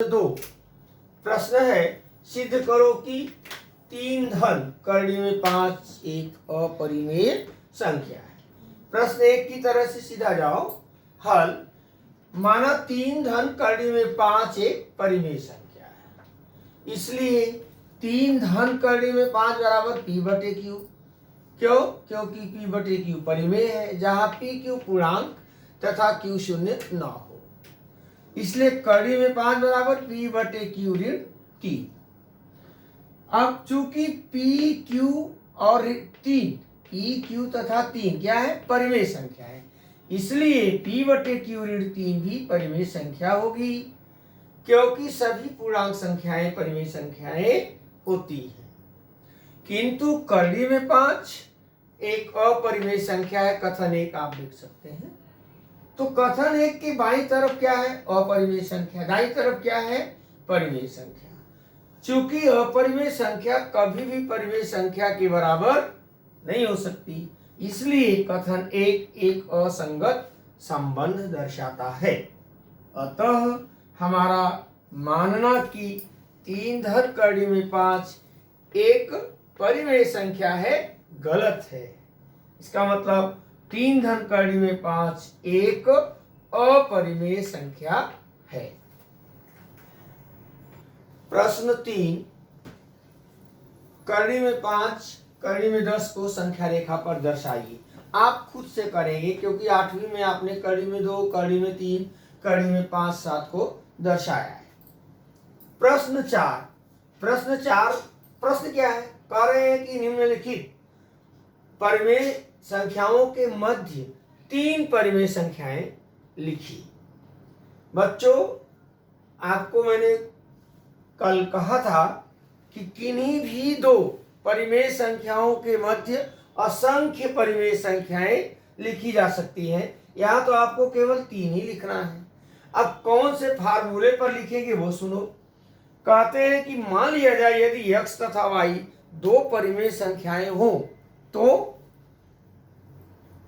दो प्रश्न है, सिद्ध करो कि 3 धन करड़ी में 5 एक अपरिमेय संख्या है। प्रश्न 1 की तरह से सीधा जाओ। हल, माना 3 धन करड़ी में 5 एक परिमेय संख्या है, इसलिए 3 धन करड़ी में 5 बराबर p बटे q। क्यों? क्योंकि p बटे q परिमेय है, जहां p q पूर्णांक तथा q शून्य न हो, इसलिए करड़ी में 5 बराबर p बटे q ऋण 3। अब चूंकि p q और 3 p q तथा 3 क्या है? परिमेय संख्या है, इसलिए p बटे q ऋण 3 भी परिमेय संख्या होगी, क्योंकि सभी पूर्णांक संख्याएं परिमेय संख्याएं होती हैं। किंतु करड़ी में 5 एक अपरिमेय संख्या है, कथन 1 आप लिख सकते हैं। तो कथन 1 की बाईं तरफ क्या है? अपरिमेय संख्या। दाईं तरफ क्या है? परिमेय संख्या। चूंकि अपरिमेय संख्या कभी भी परिमेय संख्या के बराबर नहीं हो सकती, इसलिए कथन 1 एक असंगत संबंध दर्शाता है। अतः हमारा मानना कि 3 धन करड़ी में 5 एक परिमेय संख्या है गलत है। इसका मतलब 3 धन करड़ी में 5 एक अपरिमेय संख्या है। प्रश्न 3, करड़ी में 5 करड़ी में 10 को संख्या रेखा पर दर्शाइए। आप खुद से करेंगे, क्योंकि 8वीं में आपने करड़ी में 2, करड़ी में 3, करड़ी में 5, 7 को दर्शाया है। प्रश्न 4, प्रश्न क्या है? कह रहे हैं कि निम्नलिखित परिमेय संख्याओं के मध्य 3 परिमेय संख्याएं लिखी। बच्चों, आपको मैंने कल कहा था कि किन्हीं भी 2 परिमेय संख्याओं के मध्य असंख्य परिमेय संख्याएं लिखी जा सकती हैं। यहाँ तो आपको केवल 3 ही लिखना है। अब कौन से फार्मूले पर लिखेंगे वो सुनो। कहते हैं कि मान लिया जाए यदि x तथा y 2 परिमेय संख्याएं हो तो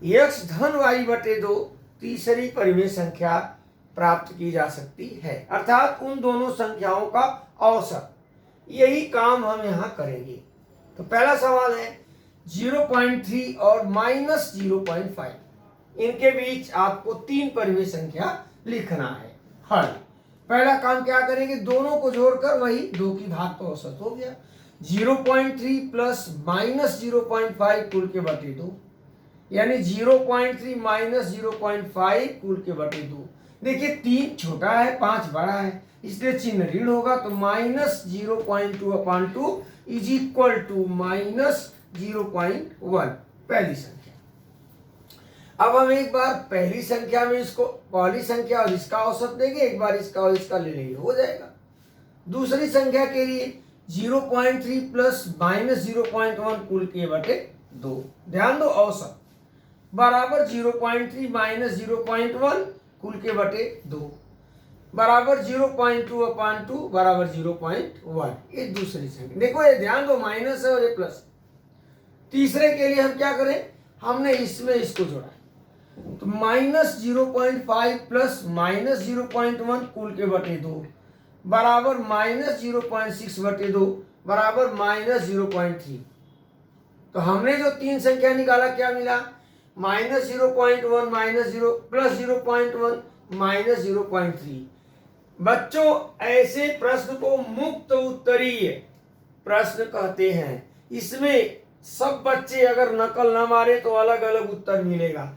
x धन y बटे 2 तीसरी परिमेय संख्या प्राप्त की जा सकती है, अर्थात उन दोनों संख्याओं का औसत। यही काम हम यहाँ करेंगे। तो पहला सवाल है 0.3 और -0.5, इनके बीच आपको 3 परिमेय संख्या लिखना है। हल, पहला काम क्या करेंगे? दोनों को जोड़कर वही 2 की घात तो औसत हो गया। 0.3 प्लस -0.5 कुल के बटे 2, यानी 0.3 माइनस 0.5 कुल के बटे 2। देखिए 3 छोटा है, 5 बड़ा है, इसलिए चिन्ह ऋण होगा। तो -0.2/2 इज इक्वल टू -0.1 पहली संख्या। अब हम एक बार पहली संख्या में इसको पहली संख्या और इसका औसत देंगे, एक बार इसका और इसका ले लेंगे, हो जाएगा। दूसरी संख्या के लिए 0.3 प्लस -0.1 कुल के बटे 2, ध्यान दो औसत बराबर 0.3 माइनस 0.1 कुल के बटे 2 बराबर 0.2/2 बराबर 0.1। ये दूसरी संख्या। देखो ये ध्यान दो, माइनस है और ये प्लस। तीसरे के लिए हम क्या करें? हमने इसमें इसको जोड़ा, तो -0.5 प्लस -0.1 कुल के बटे 2 बराबर -0.6 बटे 2 बराबर -0.3। तो हमने जो 3 संख्या निकाला क्या मिला? -0.1 -0 प्लस 0.1 -0.3। बच्चों, ऐसे प्रश्न को मुक्त उत्तरीय प्रश्न कहते हैं। इसमें सब बच्चे अगर नकल न मारे तो अलग अलग उत्तर मिलेगा।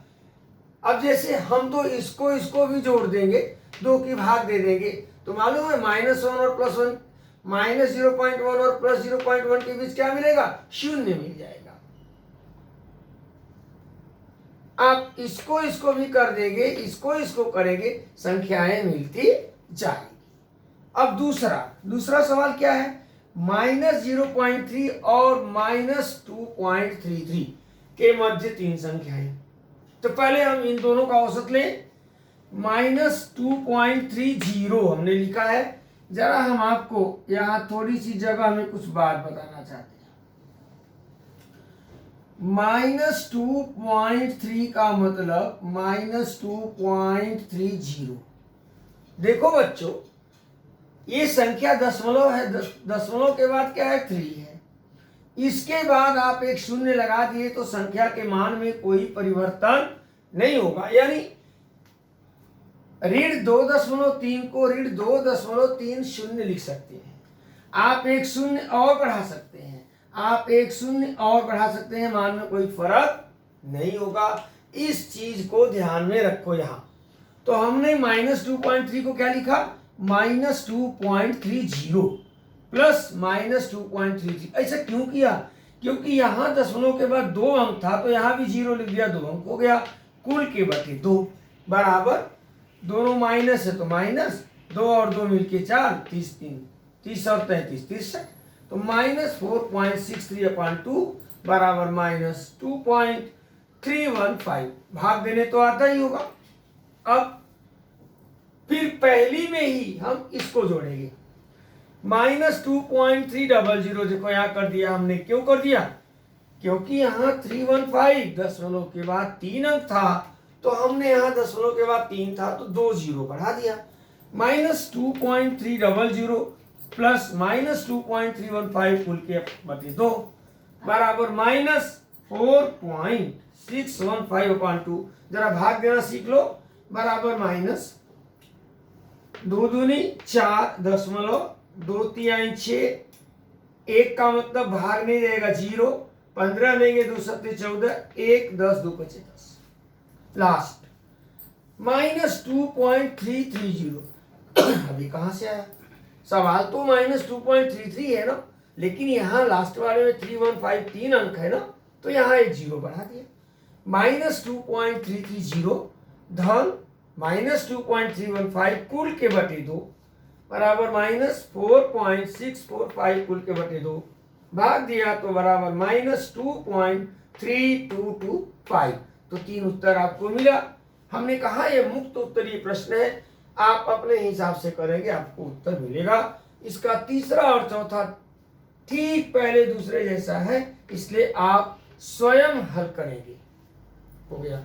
अब जैसे हम तो इसको भी जोड़ देंगे, 2 की भाग दे देंगे, तो मालूम है -1 और +1, -0.1 और +0.1 के बीच क्या मिलेगा? 0 मिल जाएगा। आप इसको भी कर देंगे, इसको करेंगे, संख्याएं मिलती जाएगी। अब दूसरा सवाल क्या है? -0.3 और -2.33 के मध्य 3 संख्याएं। तो पहले हम इन दोनों का औसत लें। -2.30 हमने लिखा है। जरा हम आपको यहाँ थोड़ी सी जगह में कुछ बात बताना चाहते हैं। -2.3 का मतलब -2.30। देखो बच्चों, ये संख्या दशमलव है, दशमलव के बाद क्या है 3 है। इसके बाद आप एक शून्य लगा दिए तो संख्या के मान में कोई परिवर्तन नहीं होगा, यानी ऋण 2.3 को ऋण 2.30 लिख सकते हैं। आप एक शून्य और बढ़ा सकते हैं, आप एक शून्य और बढ़ा सकते हैं, मान में कोई फर्क नहीं होगा। इस चीज को ध्यान में रखो। यहां तो हमने -2.3 को क्या लिखा, -2.30 प्लस -2.33। ऐसा क्यों किया, क्योंकि यहां दशमलव के बाद 2 अंक था तो यहां भी 0 लिख दिया, 2 अंक हो गया। कुल के बटे 2 बराबर, दोनों माइनस है तो माइनस, 2 और 2 मिलके 4, 30 और 33 63, तो -4.63/2 बराबर -2.315। भाग देने तो आता ही होगा। अब फिर पहली में ही हम इसको जोड़ेंगे, -2.300। देखो यहाँ कर दिया हमने, क्यों कर दिया, क्योंकि यहाँ 315 दशमलव के बाद 3 अंक था, तो हमने यहाँ दशमलव के बाद 3 था तो 2 0 बढ़ा दिया। -2.300 प्लस -2.315 कुल के बटे 2 बराबर -4.615/2। जरा भाग देना सीख लो, बराबर -2 दूनी 4 दशमलव 2 तिहाई 6, 1 का मतलब भाग नहीं जाएगा 0, 15 लेंगे 2 सत्ते 14, 1 10 2 25 10, लास्ट -2.330। अभी कहां से आया, सवाल तो -2.33 है ना, लेकिन यहाँ लास्ट वाले में 315 3 अंक है ना, तो यहाँ एक 0 बढ़ा दिया। -2.330 धन -2.315 कुल के बटे 2 बराबर -4.645 कुल के बटे 2, भाग दिया तो बराबर -2.3225। तो 3 उत्तर आपको मिला। हमने कहा यह मुक्त उत्तरीय प्रश्न है, आप अपने हिसाब से करेंगे आपको उत्तर मिलेगा। इसका तीसरा और चौथा ठीक पहले दूसरे जैसा है, इसलिए आप स्वयं हल करेंगे। हो गया।